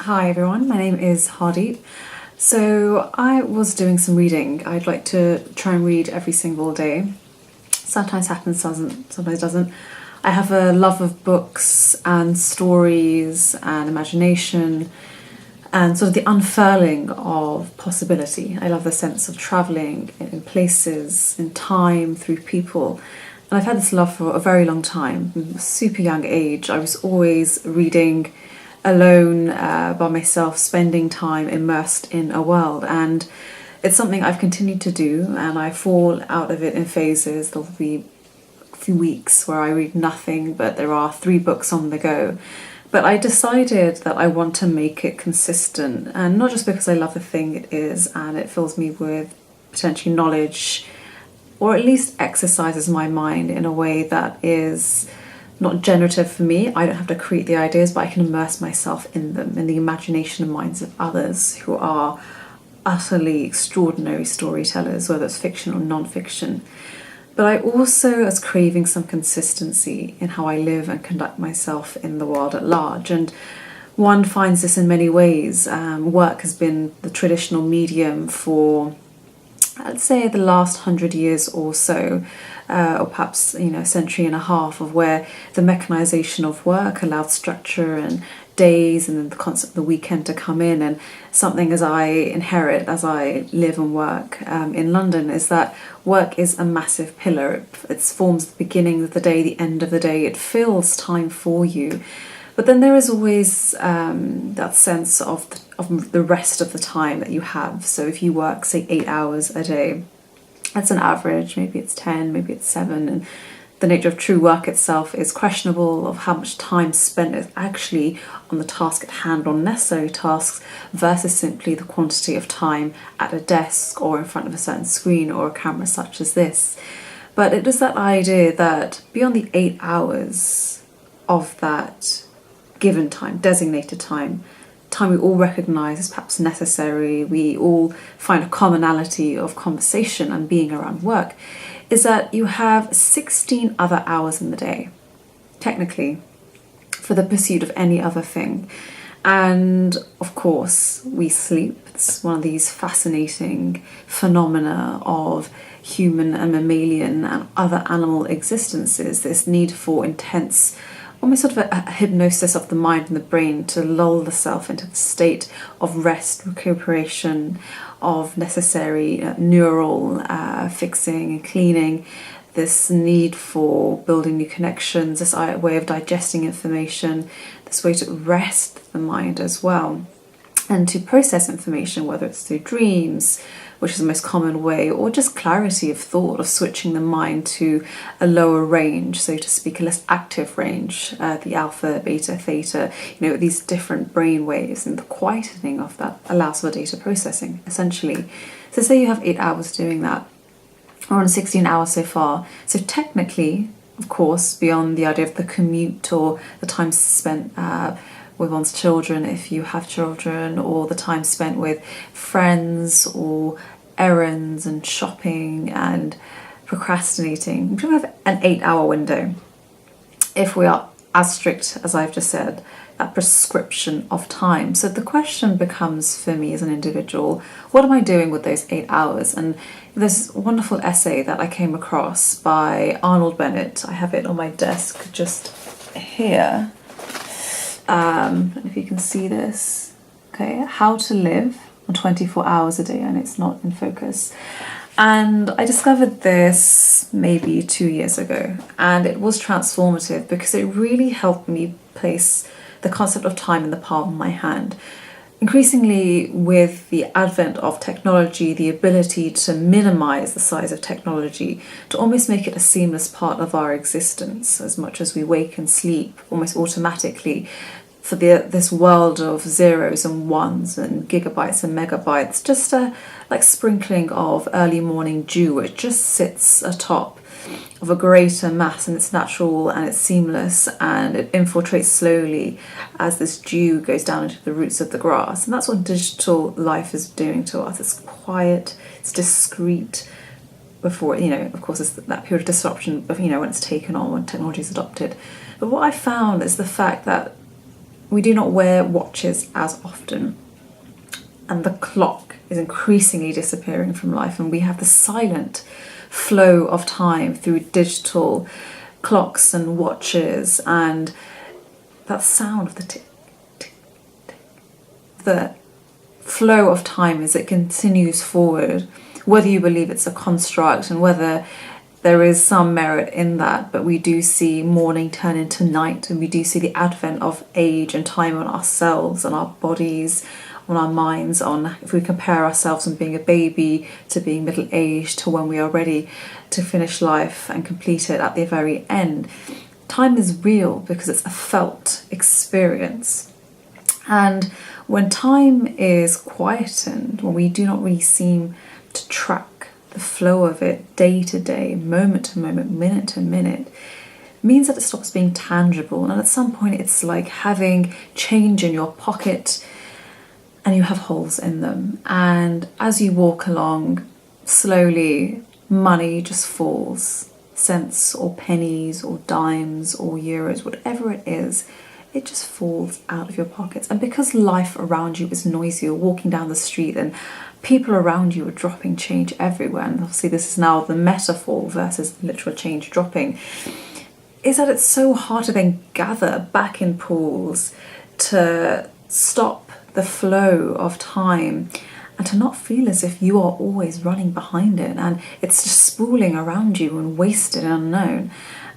Hi everyone, my name is Hardeep. So I was doing some reading. I'd like to try and read every single day. Sometimes happens, sometimes doesn't. I have a love of books and stories and imagination and sort of the unfurling of possibility. I love the sense of travelling in places, in time, through people. And I've had this love for a very long time. From a super young age, I was always reading alone by myself, spending time immersed in a world. And it's something I've continued to do, and I fall out of it in phases. There'll be a few weeks where I read nothing, but there are 3 books on the go. But I decided that I want to make it consistent, and not just because I love the thing it is and it fills me with potentially knowledge, or at least exercises my mind in a way that is not generative for me. I don't have to create the ideas, but I can immerse myself in them, in the imagination and minds of others who are utterly extraordinary storytellers, whether it's fiction or non-fiction. But I also was craving some consistency in how I live and conduct myself in the world at large. And one finds this in many ways. Work has been the traditional medium for, I'd say, the last 100 years or so, or perhaps a century and a half, of where the mechanization of work allowed structure and days and then the concept of the weekend to come in. And something as I inherit as I live and work in London is that work is a massive pillar. It forms the beginning of the day, the end of the day. It fills time for you. But then there is always that sense of the rest of the time that you have. So if you work, say, 8 hours a day, that's an average. Maybe it's 10, maybe it's 7. And the nature of true work itself is questionable, of how much time spent is actually on the task at hand, on necessary tasks, versus simply the quantity of time at a desk or in front of a certain screen or a camera such as this. But it is that idea that beyond the 8 hours of that given time, designated time we all recognise as perhaps necessary, we all find a commonality of conversation and being around work, is that you have 16 other hours in the day, technically, for the pursuit of any other thing. And of course, we sleep. It's one of these fascinating phenomena of human and mammalian and other animal existences, this need for intense, almost sort of a hypnosis of the mind and the brain to lull the self into the state of rest, recuperation, of necessary neural fixing and cleaning, this need for building new connections, this way of digesting information, this way to rest the mind as well, and to process information, whether it's through dreams, which is the most common way, or just clarity of thought, of switching the mind to a lower range, so to speak, a less active range, the alpha, beta, theta, these different brain waves, and the quietening of that allows for data processing, essentially. So say you have 8 hours doing that, or on 16 hours so far. So technically, of course, beyond the idea of the commute or the time spent with one's children, if you have children, or the time spent with friends or errands and shopping and procrastinating, we have an 8-hour window. If we are as strict as I've just said, that prescription of time. So the question becomes, for me as an individual, what am I doing with those 8 hours? And there's a wonderful essay that I came across by Arnold Bennett. I have it on my desk just here. If you can see this, okay, How to Live on 24 Hours a Day, and it's not in focus. And I discovered this maybe 2 years ago, and it was transformative because it really helped me place the concept of time in the palm of my hand. Increasingly, with the advent of technology, the ability to minimize the size of technology, to almost make it a seamless part of our existence, as much as we wake and sleep almost automatically, for this world of zeros and ones and gigabytes and megabytes, just a like sprinkling of early morning dew. It just sits atop of a greater mass, and it's natural and it's seamless, and it infiltrates slowly as this dew goes down into the roots of the grass. And that's what digital life is doing to us. It's quiet, it's discreet, before, of course, it's that period of disruption of, when it's taken on, when technology is adopted. But what I found is the fact that we do not wear watches as often, and the clock is increasingly disappearing from life, and we have the silent flow of time through digital clocks and watches, and that sound of the tick, tick, tick, the flow of time as it continues forward, whether you believe it's a construct and whether there is some merit in that, but we do see morning turn into night, and we do see the advent of age and time on ourselves, on our bodies, on our minds, on if we compare ourselves from being a baby to being middle-aged to when we are ready to finish life and complete it at the very end. Time is real because it's a felt experience. And when time is quietened, when we do not really seem to track the flow of it day to day, moment to moment, minute to minute, means that it stops being tangible. And at some point it's like having change in your pocket and you have holes in them. And as you walk along, slowly money just falls. Cents or pennies or dimes or euros, whatever it is, it just falls out of your pockets. And because life around you is noisy, you're walking down the street and people around you are dropping change everywhere, and obviously this is now the metaphor versus literal change dropping, is that it's so hard to then gather back in pools, to stop the flow of time and to not feel as if you are always running behind it and it's just spooling around you and wasted and unknown.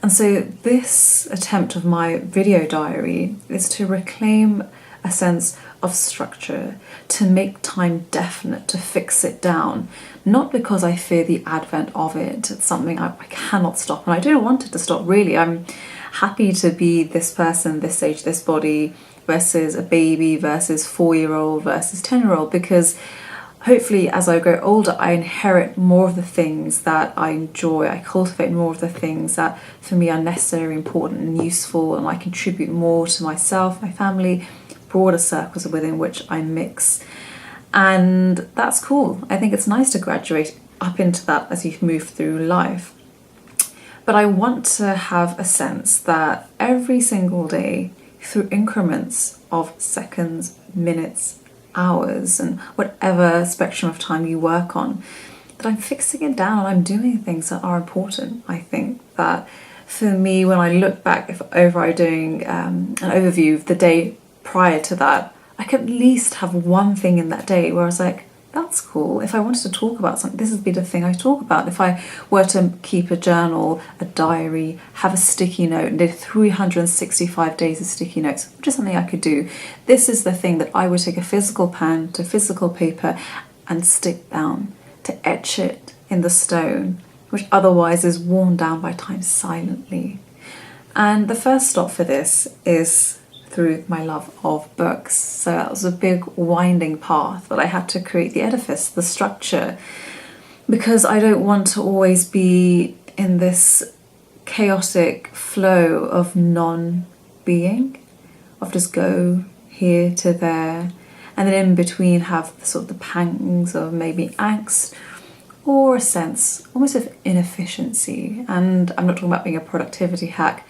And so this attempt of my video diary is to reclaim a sense of structure, to make time definite, to fix it down, not because I fear the advent of it. It's something I cannot stop, and I don't want it to stop, really. I'm happy to be this person, this age, this body, versus a baby, versus 4-year-old, versus 10-year-old, because hopefully as I grow older I inherit more of the things that I enjoy, I cultivate more of the things that for me are necessary, important and useful, and I contribute more to myself, my family, broader circles within which I mix. And that's cool. I think it's nice to graduate up into that as you move through life. But I want to have a sense that every single day, through increments of seconds, minutes, hours, and whatever spectrum of time you work on, that I'm fixing it down and I'm doing things that are important. I think that for me, when I look back, if over I doing an overview of the day prior to that, I could at least have one thing in that day where I was like, that's cool. If I wanted to talk about something, this would be the thing I talk about. If I were to keep a journal, a diary, have a sticky note, and did 365 days of sticky notes, which is something I could do, this is the thing that I would take a physical pen to physical paper and stick down, to etch it in the stone, which otherwise is worn down by time silently. And the first stop for this is through my love of books. So that was a big winding path, but I had to create the edifice, the structure, because I don't want to always be in this chaotic flow of non-being, of just go here to there, and then in between have the sort of the pangs of maybe angst or a sense almost of inefficiency. And I'm not talking about being a productivity hack,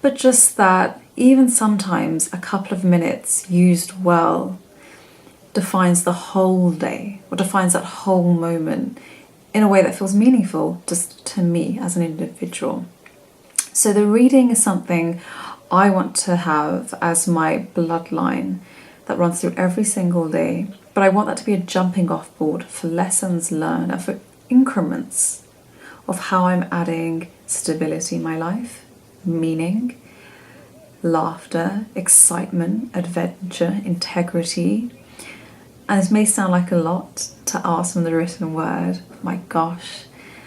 but just that even sometimes a couple of minutes used well defines the whole day, or defines that whole moment in a way that feels meaningful just to me as an individual. So the reading is something I want to have as my bloodline that runs through every single day, but I want that to be a jumping off board for lessons learned and for increments of how I'm adding stability in my life, meaning, laughter, excitement, adventure, integrity. And this may sound like a lot to ask from the written word. My gosh,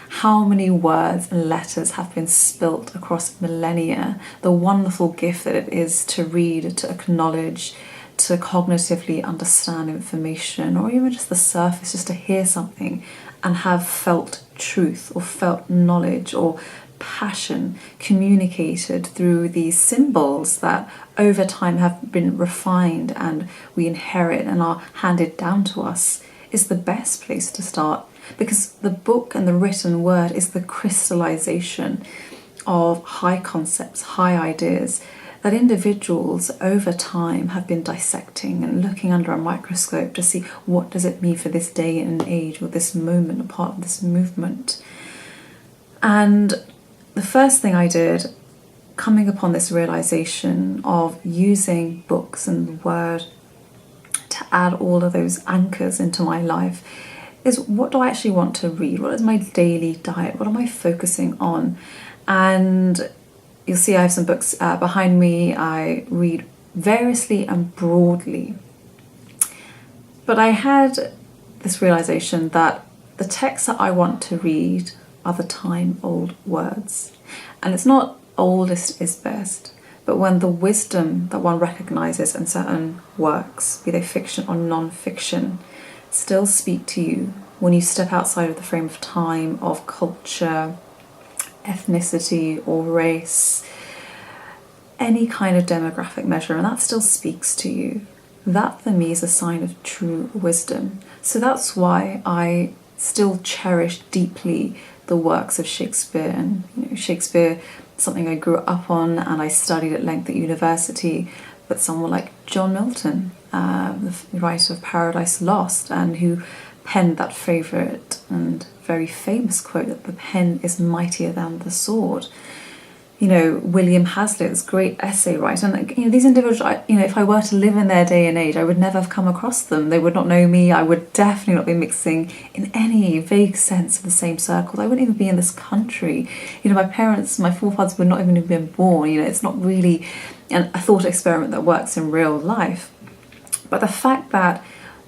how many words and letters have been spilt across millennia? The wonderful gift that it is to read, to acknowledge, to cognitively understand information, or even just the surface, just to hear something and have felt truth or felt knowledge or passion communicated through these symbols that over time have been refined and we inherit and are handed down to us, is the best place to start, because the book and the written word is the crystallization of high concepts, high ideas that individuals over time have been dissecting and looking under a microscope to see what does it mean for this day and age or this moment, a part of this movement. And the first thing I did, coming upon this realization of using books and the word to add all of those anchors into my life, is what do I actually want to read? What is my daily diet? What am I focusing on? And you'll see I have some books behind me. I read variously and broadly. But I had this realization that the texts that I want to read are the time-old words. And it's not oldest is best, but when the wisdom that one recognizes in certain works, be they fiction or non-fiction, still speak to you when you step outside of the frame of time, of culture, ethnicity or race, any kind of demographic measure, and that still speaks to you. That for me is a sign of true wisdom. So that's why I still cherish deeply the works of Shakespeare. And Shakespeare, something I grew up on and I studied at length at university, but someone like John Milton, the writer of Paradise Lost, and who penned that favourite and very famous quote that the pen is mightier than the sword. William Hazlitt's great essay writer, and these individuals, if I were to live in their day and age, I would never have come across them. They would not know me. I would definitely not be mixing in any vague sense of the same circles. I wouldn't even be in this country. My parents, my forefathers would not even have been born. It's not really a thought experiment that works in real life. But the fact that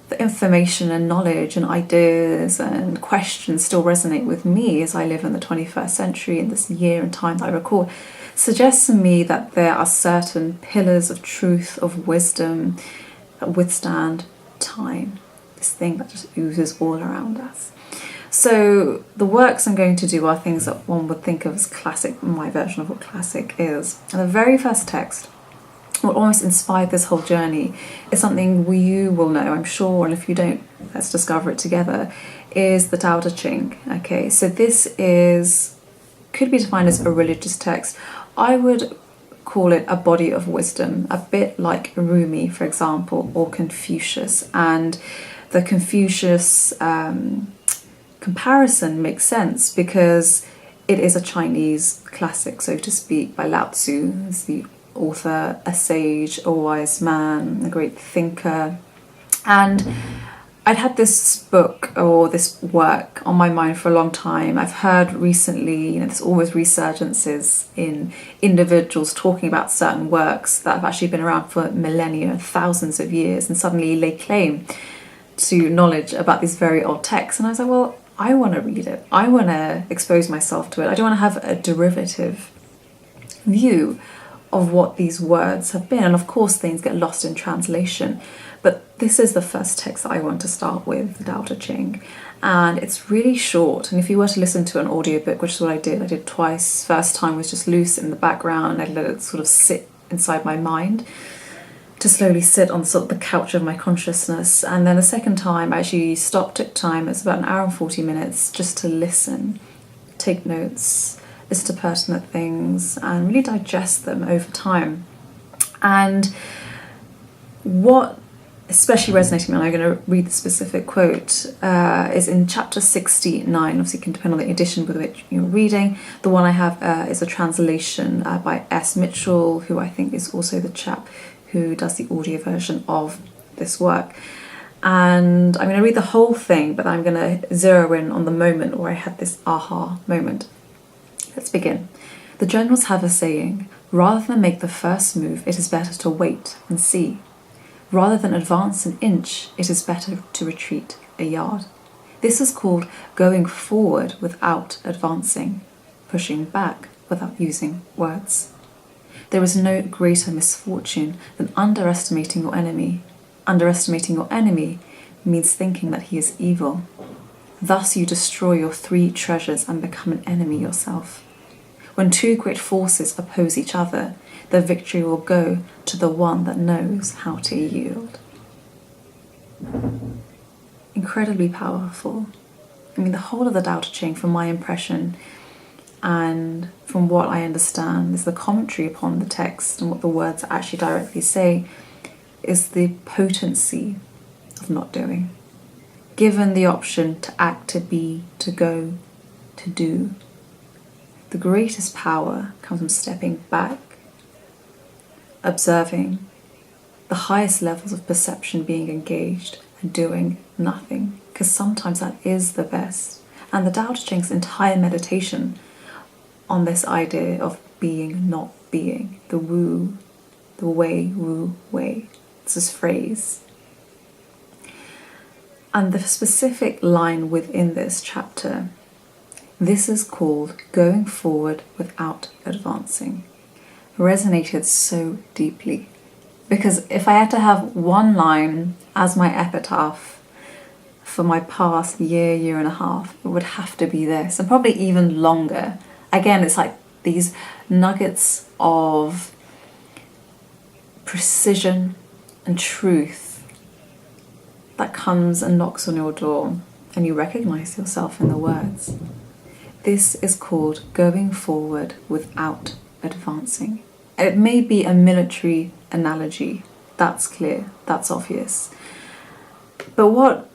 the information and knowledge and ideas and questions still resonate with me as I live in the 21st century in this year and time that I record suggests to me that there are certain pillars of truth, of wisdom that withstand time, this thing that just oozes all around us. So the works I'm going to do are things that one would think of as classic, my version of what classic is. And the very first text, what almost inspired this whole journey, is something you will know, I'm sure, and if you don't, let's discover it together, is the Tao Te Ching. Okay, so this could be defined as a religious text. I would call it a body of wisdom, a bit like Rumi, for example, or Confucius. And the Confucius comparison makes sense because it is a Chinese classic, so to speak, by Lao Tzu, who's the author, a sage, a wise man, a great thinker. And I'd had this book or this work on my mind for a long time. I've heard recently, there's always resurgences in individuals talking about certain works that have actually been around for millennia, thousands of years, and suddenly lay claim to knowledge about these very old texts. And I was like, well, I want to read it. I want to expose myself to it. I don't want to have a derivative view of what these words have been. And of course things get lost in translation, but this is the first text that I want to start with, the Tao Te Ching, and it's really short. And if you were to listen to an audiobook, which is what I did twice. First time was just loose in the background, I let it sort of sit inside my mind, to slowly sit on sort of the couch of my consciousness. And then the second time I actually stopped, took time, it's about an hour and 40 minutes, just to listen, take notes, listen to pertinent things and really digest them over time. And what especially resonated with me, and I'm going to read the specific quote, is in chapter 69. Obviously it can depend on the edition with which you're reading. The one I have is a translation by S. Mitchell, who I think is also the chap who does the audio version of this work. And I'm going to read the whole thing, but I'm going to zero in on the moment where I had this aha moment. Let's begin. The generals have a saying, rather than make the first move, it is better to wait and see. Rather than advance an inch, it is better to retreat a yard. This is called going forward without advancing, pushing back without using words. There is no greater misfortune than underestimating your enemy. Underestimating your enemy means thinking that he is evil. Thus you destroy your three treasures and become an enemy yourself. When two great forces oppose each other, the victory will go to the one that knows how to yield. Incredibly powerful. I mean, the whole of the Tao Te Ching, from my impression, and from what I understand is the commentary upon the text and what the words actually directly say, is the potency of not doing. Given the option to act, to be, to go, to do, the greatest power comes from stepping back, observing, the highest levels of perception being engaged, and doing nothing, because sometimes that is the best. And the Tao Te Ching's entire meditation on this idea of being, not being, the wu, the wei, wu, wei. It's this phrase. And the specific line within this chapter, this is called going forward without advancing, resonated so deeply. Because if I had to have one line as my epitaph for my past year and a half, it would have to be this, and probably even longer. Again, it's like these nuggets of precision and truth that comes and knocks on your door, and you recognize yourself in the words. This is called going forward without advancing. It may be a military analogy, that's clear, that's obvious. But what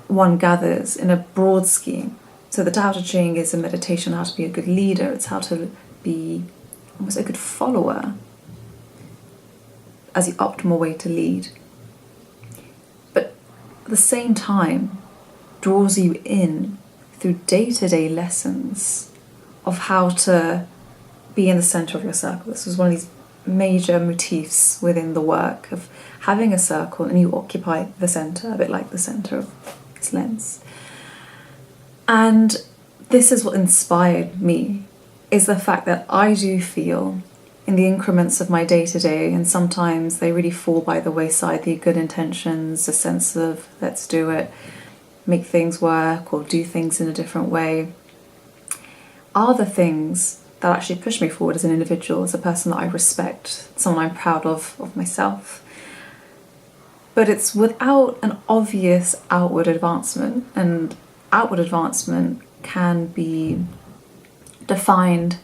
one gathers in a broad scheme, so the Tao Te Ching is a meditation on how to be a good leader, it's how to be almost a good follower as the optimal way to lead. But at the same time, draws you in through day-to-day lessons of how to be in the center of your circle. This was one of these major motifs within the work of having a circle and you occupy the center, a bit like the center of this lens. And this is what inspired me, is the fact that I do feel in the increments of my day-to-day, and sometimes they really fall by the wayside, the good intentions, the sense of let's do it, make things work or do things in a different way, are the things that actually push me forward as an individual, as a person that I respect, someone I'm proud of myself. But it's without an obvious outward advancement, and outward advancement can be defined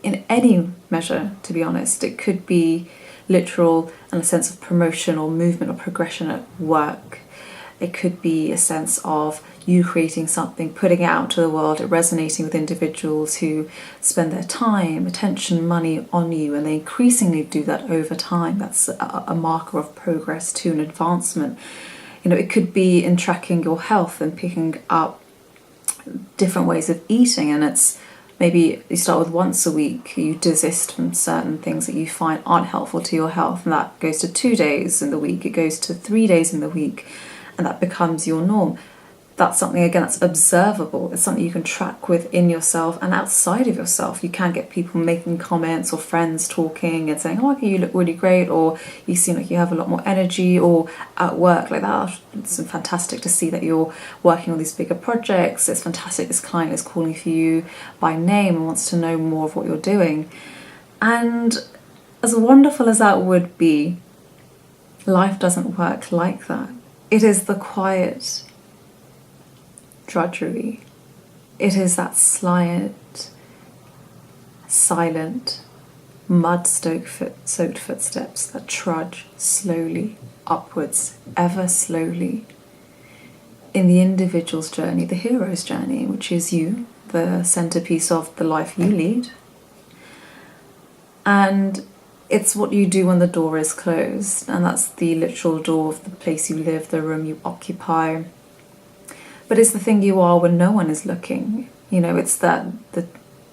in any measure, to be honest. It could be literal and a sense of promotion or movement or progression at work. It could be a sense of you creating something, putting it out to the world, it resonating with individuals who spend their time, attention, money on you, and they increasingly do that over time. That's a marker of progress to an advancement. You know, it could be in tracking your health and picking up different ways of eating, and it's maybe you start with once a week, you desist from certain things that you find aren't helpful to your health, and that goes to 2 days in the week, it goes to 3 days in the week, and that becomes your norm. That's something, again, that's observable. It's something you can track within yourself and outside of yourself. You can get people making comments or friends talking and saying, oh, okay, you look really great, or you seem like you have a lot more energy, or at work like that. It's fantastic to see that you're working on these bigger projects. It's fantastic this client is calling for you by name and wants to know more of what you're doing. And as wonderful as that would be, life doesn't work like that. It is the quiet drudgery. It is that silent, mud-soaked footsteps that trudge slowly upwards, ever slowly, in the individual's journey, the hero's journey, which is you, the centerpiece of the life you lead. And it's what you do when the door is closed, and that's the literal door of the place you live, the room you occupy. But it's the thing you are when no one is looking. You know, it's that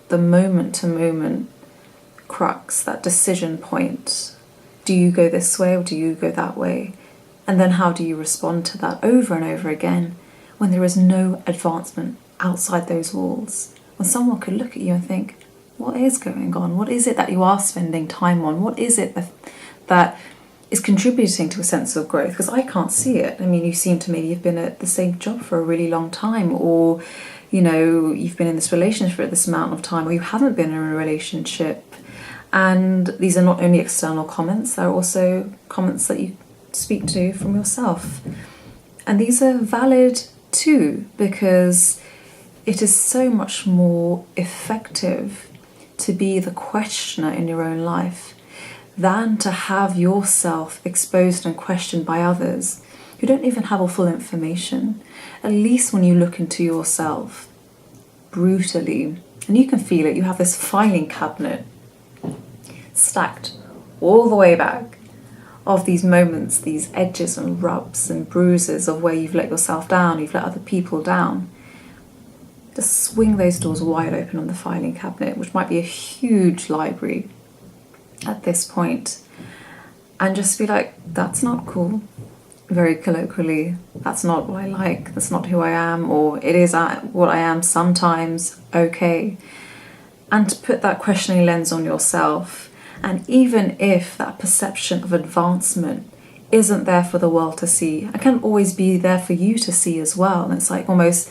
the moment-to-moment crux, that decision point. Do you go this way or do you go that way? And then how do you respond to that over and over again when there is no advancement outside those walls? When someone could look at you and think, what is going on? What is it that you are spending time on? What is it that is contributing to a sense of growth? Because I can't see it. I mean, you seem to me you've been at the same job for a really long time, or, you know, you've been in this relationship for this amount of time, or you haven't been in a relationship. And these are not only external comments, they're also comments that you speak to from yourself. And these are valid too, because it is so much more effective to be the questioner in your own life than to have yourself exposed and questioned by others who don't even have all full information. At least when you look into yourself brutally, and you can feel it, you have this filing cabinet stacked all the way back of these moments, these edges and rubs and bruises of where you've let yourself down, you've let other people down. Just swing those doors wide open on the filing cabinet, which might be a huge library at this point, and just be like, that's not cool. Very colloquially, that's not what I like, that's not who I am, or it is what I am sometimes, okay. And to put that questioning lens on yourself. And even if that perception of advancement isn't there for the world to see, it can always be there for you to see as well. And it's like almost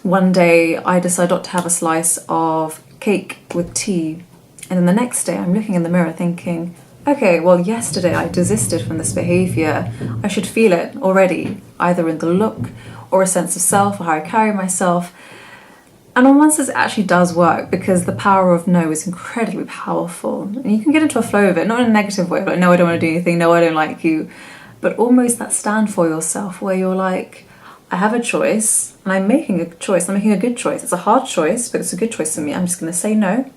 one day I decide not to have a slice of cake with tea, and then the next day I'm looking in the mirror thinking, okay, well, yesterday I desisted from this behaviour. I should feel it already, either in the look or a sense of self or how I carry myself. And on one sense, it actually does work, because the power of no is incredibly powerful. And you can get into a flow of it, not in a negative way, like, no, I don't want to do anything, no, I don't like you. But almost that stand for yourself where you're like, I have a choice, and I'm making a choice, I'm making a good choice. It's a hard choice, but it's a good choice for me. I'm just going to say no.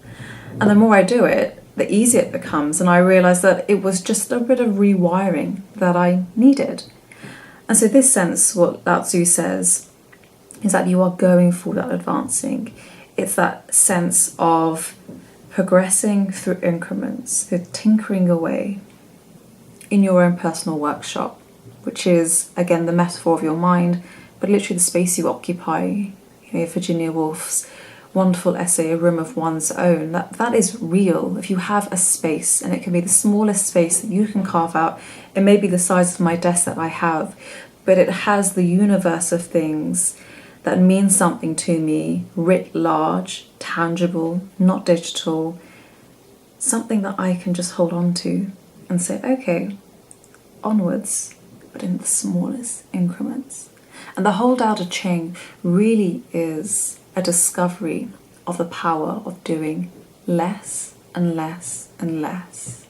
And the more I do it, the easier it becomes. And I realised that it was just a bit of rewiring that I needed. And so this sense, what Lao Tzu says, is that you are going forward and advancing. It's that sense of progressing through increments, the tinkering away in your own personal workshop, which is, again, the metaphor of your mind, but literally the space you occupy. You know, Virginia Woolf's wonderful essay, A Room of One's Own, that is real. If you have a space, and it can be the smallest space that you can carve out, it may be the size of my desk that I have, but it has the universe of things that mean something to me, writ large, tangible, not digital, something that I can just hold on to and say, okay, onwards, but in the smallest increments. And the whole Tao Te Ching really is a discovery of the power of doing less and less and less,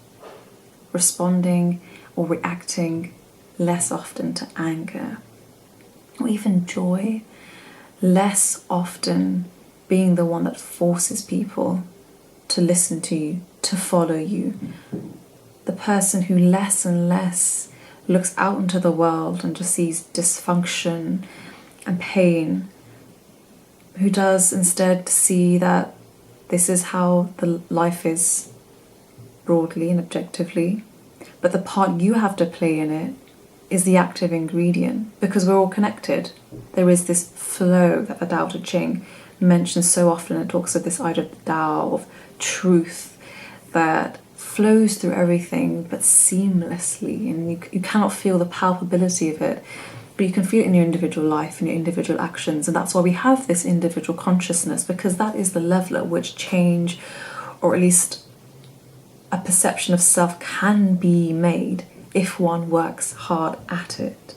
responding or reacting less often to anger or even joy, less often being the one that forces people to listen to you, to follow you. The person who less and less looks out into the world and just sees dysfunction and pain, who does instead see that this is how the life is, broadly and objectively, but the part you have to play in it is the active ingredient, because we're all connected. There is this flow that the Tao Te Ching mentions so often. It talks of this idea of Tao, of truth, that flows through everything but seamlessly, and you cannot feel the palpability of it, but you can feel it in your individual life, in your individual actions. And that's why we have this individual consciousness, because that is the level at which change, or at least a perception of self, can be made if one works hard at it.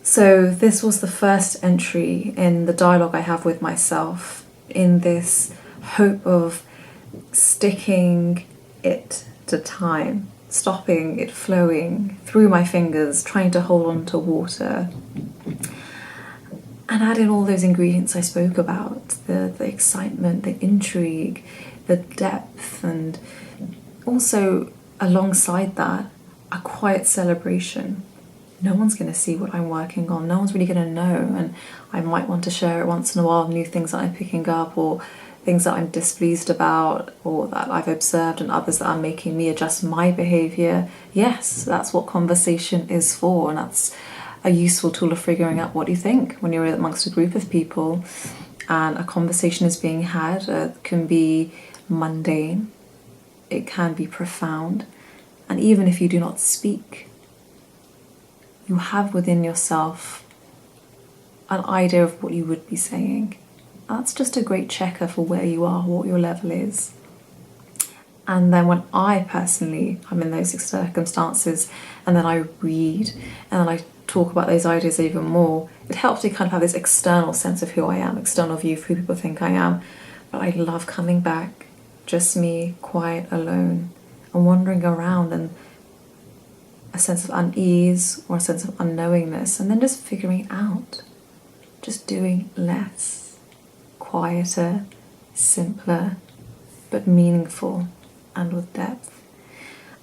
So this was the first entry in the dialogue I have with myself, in this hope of sticking it to time, stopping it flowing through my fingers, trying to hold on to water, and add in all those ingredients I spoke about, the excitement, the intrigue, the depth, and also alongside that, a quiet celebration. No one's going to see what I'm working on, no one's really going to know, and I might want to share it once in a while, new things that I'm picking up, or things that I'm displeased about, or that I've observed, and others that are making me adjust my behaviour. Yes, that's what conversation is for, and that's a useful tool of figuring out what you think when you're amongst a group of people and a conversation is being had. It can be mundane, it can be profound, and even if you do not speak, you have within yourself an idea of what you would be saying. That's just a great checker for where you are, what your level is. And then when I personally am in those circumstances, and then I read, and then I talk about those ideas even more, it helps me kind of have this external sense of who I am, external view of who people think I am. But I love coming back, just me, quiet, alone, and wandering around, and a sense of unease or a sense of unknowingness, and then just figuring it out, just doing less, quieter, simpler, but meaningful and with depth.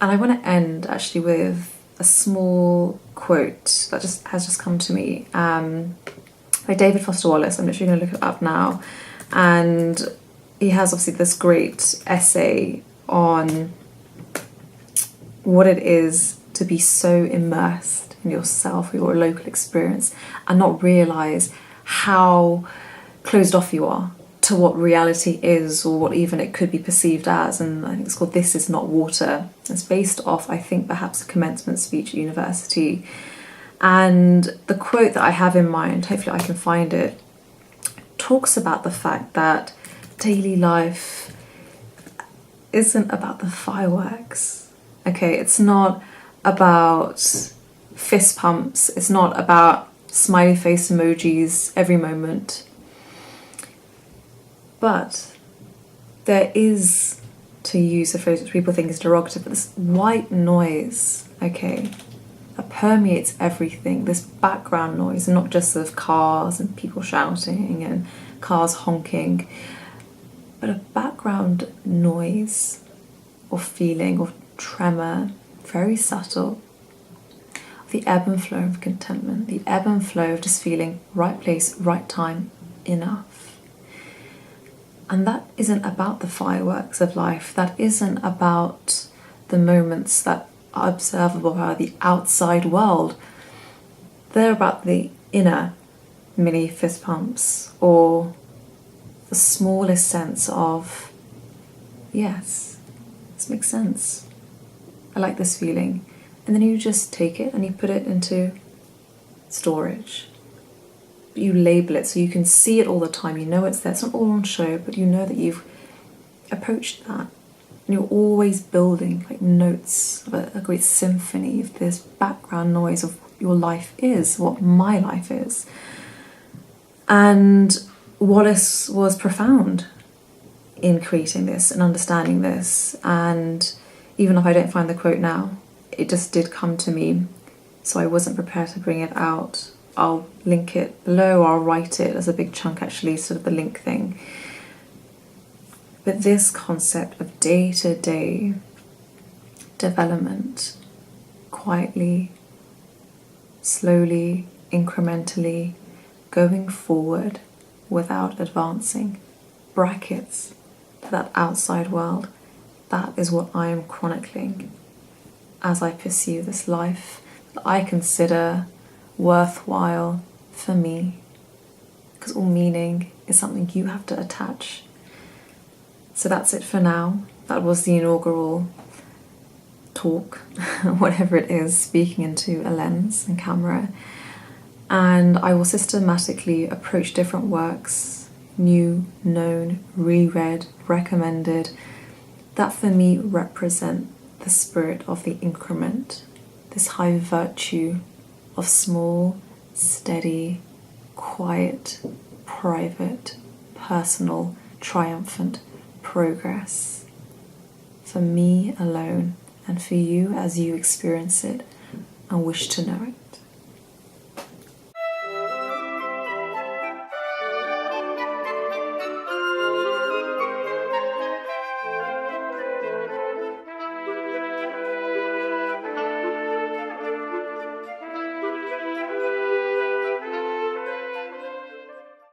And I want to end actually with a small quote that has just come to me, by David Foster Wallace. I'm literally going to look it up now. And he has obviously this great essay on what it is to be so immersed in yourself, your local experience, and not realise how closed off you are to what reality is, or what even it could be perceived as. And I think it's called This Is Not Water. It's based off, I think, perhaps a commencement speech at university. And the quote that I have in mind, hopefully I can find it, talks about the fact that daily life isn't about the fireworks. Okay, it's not about fist pumps, it's not about smiley face emojis every moment. But there is, to use a phrase which people think is derogative, but this white noise, okay, that permeates everything, this background noise, and not just of cars and people shouting and cars honking, but a background noise or feeling or tremor, very subtle, the ebb and flow of contentment, the ebb and flow of just feeling right place, right time, enough. And that isn't about the fireworks of life. That isn't about the moments that are observable by the outside world. They're about the inner mini fist pumps, or the smallest sense of, yes, this makes sense. I like this feeling. And then you just take it and you put it into storage. You label it so you can see it all the time. You know it's there. It's not all on show, but you know that you've approached that. And you're always building like notes of a great symphony of this background noise of what your life is, what my life is. And Wallace was profound in creating this and understanding this. And even if I don't find the quote now, it just did come to me. So I wasn't prepared to bring it out. I'll link it below, or I'll write it as a big chunk actually, sort of the link thing. But this concept of day-to-day development, quietly, slowly, incrementally, going forward without advancing, brackets to that outside world, that is what I am chronicling as I pursue this life that I consider worthwhile for me, because all meaning is something you have to attach. So that's it for now. That was the inaugural talk, whatever it is, speaking into a lens and camera. And I will systematically approach different works, new, known, reread, recommended, that for me represent the spirit of the increment, this high virtue of small, steady, quiet, private, personal, triumphant progress. For me alone, and for you as you experience it and wish to know it.